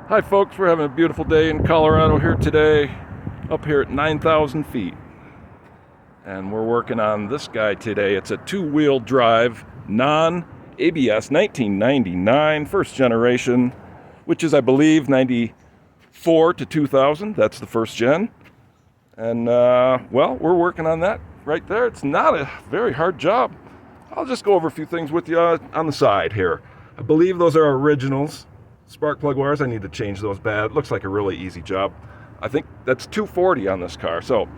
Hi folks, we're having a beautiful day in Colorado here today, up here at 9,000 feet. And we're working on this guy today. It's a two-wheel drive, non-ABS, 1999, first generation, which is, I believe, 94 to 2000. That's the first gen. And, well, we're working on that right there. It's not a very hard job. I'll just go over a few things with you on the side here. I believe those are originals. Spark plug wires, I need to change those bad. It looks like a really easy job. I think that's $240 on this car. So,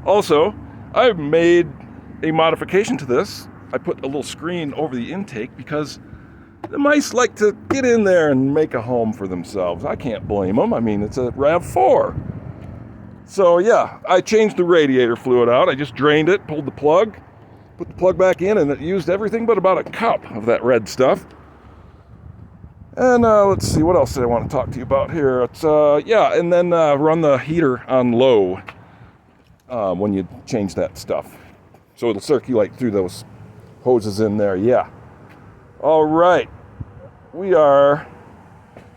also, I've made a modification to this. I put a little screen over the intake because the mice like to get in there and make a home for themselves. I can't blame them. I mean, it's a Rav4. So, yeah, I changed the radiator fluid out. I just drained it, pulled the plug, put the plug back in, and it used everything but about a cup of that red stuff. And let's see, what else did I want to talk to you about here? It's yeah, and then run the heater on low when you change that stuff, so it'll circulate through those hoses in there. Yeah. All right, we are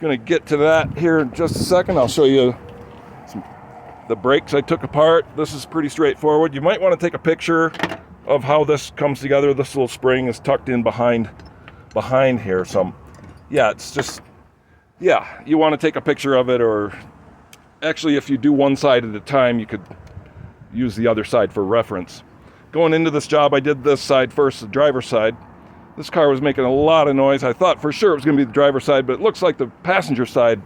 gonna get to that here in just a second. I'll show you the brakes I took apart. This is pretty straightforward. You might want to take a picture of how this comes together. This little spring is tucked in behind here. Yeah, it's just, yeah, you want to take a picture of it, or actually if you do one side at a time, you could use the other side for reference. Going into this job, I did this side first, the driver's side. This car was making a lot of noise. I thought for sure it was going to be the driver's side, but it looks like the passenger side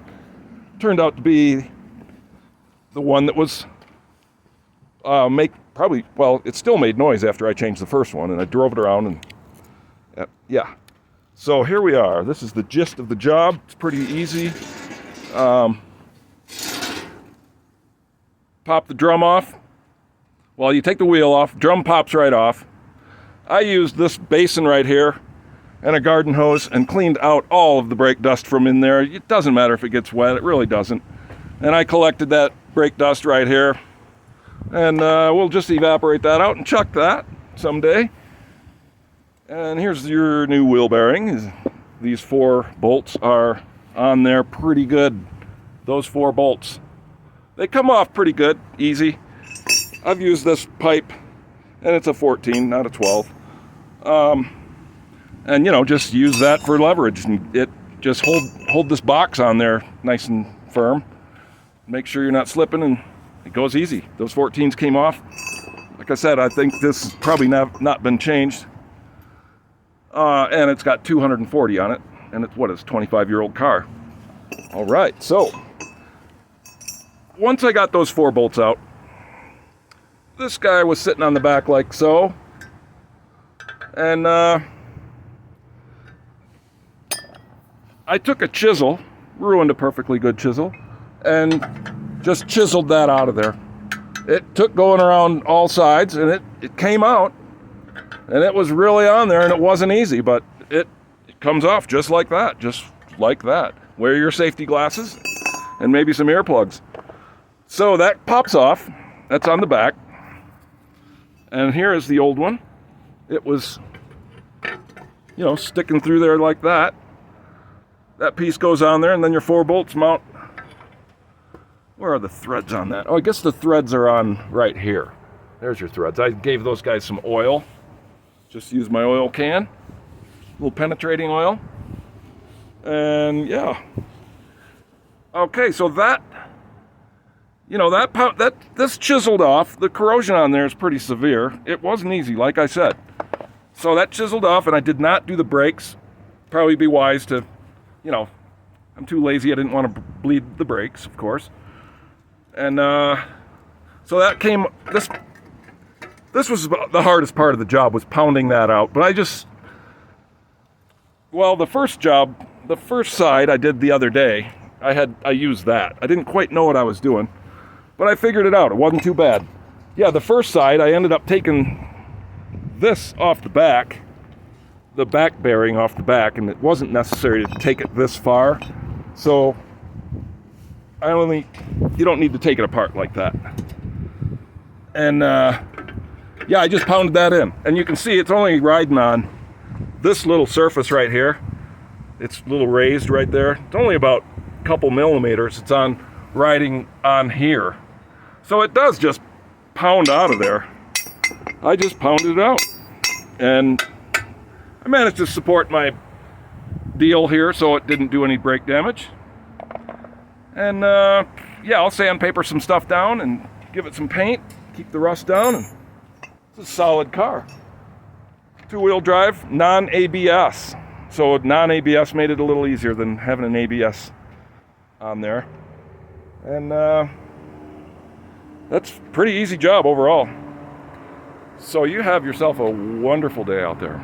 turned out to be the one that was it still made noise after I changed the first one, and I drove it around, and yeah. So here we are. This is the gist of the job. It's pretty easy. Pop the drum off. Well, you take the wheel off, drum pops right off. I used this basin right here and a garden hose and cleaned out all of the brake dust from in there. It doesn't matter if it gets wet, it really doesn't. And I collected that brake dust right here. And we'll just evaporate that out and chuck that someday. And here's your new wheel bearing. These 4 bolts are on there pretty good. Those 4 bolts. They come off pretty good, easy. I've used this pipe, and it's a 14, not a 12. And you know, just use that for leverage. And it just hold this box on there nice and firm. Make sure you're not slipping, and it goes easy. Those 14s came off. Like I said, I think this has probably not been changed. And it's got 240 on it, and it's a 25-year-old car. All right, so once I got those 4 bolts out, this guy was sitting on the back like so, and I took a chisel, ruined a perfectly good chisel, and just chiseled that out of there. It took going around all sides, and it came out. And it was really on there, and it wasn't easy, but it comes off just like that, Wear your safety glasses and maybe some earplugs. So that pops off. That's on the back. And here is the old one. It was, you know, sticking through there like that. That piece goes on there, and then your 4 bolts mount. Where are the threads on that? Oh, I guess the threads are on right here. There's your threads. I gave those guys some oil. Just use my oil can, a little penetrating oil, and yeah. Okay, so that, you know, this chiseled off. The corrosion on there is pretty severe. It wasn't easy, like I said. So that chiseled off, and I did not do the brakes. Probably be wise to, you know, I'm too lazy. I didn't want to bleed the brakes, of course. And so that came, This was about the hardest part of the job, was pounding that out. But the first side I did the other day, I used that. I didn't quite know what I was doing, but I figured it out. It wasn't too bad. Yeah, the first side, I ended up taking this off the back bearing off the back, and it wasn't necessary to take it this far. So you don't need to take it apart like that. And yeah, I just pounded that in. And you can see it's only riding on this little surface right here. It's a little raised right there. It's only about couple millimeters. It's on riding on here. So it does just pound out of there. I just pounded it out. And I managed to support my deal here so it didn't do any brake damage. And yeah, I'll sandpaper some stuff down and give it some paint, keep the rust down, and it's a solid car. Two-wheel drive, non-ABS. So non-ABS made it a little easier than having an ABS on there. And that's a pretty easy job overall. So you have yourself a wonderful day out there.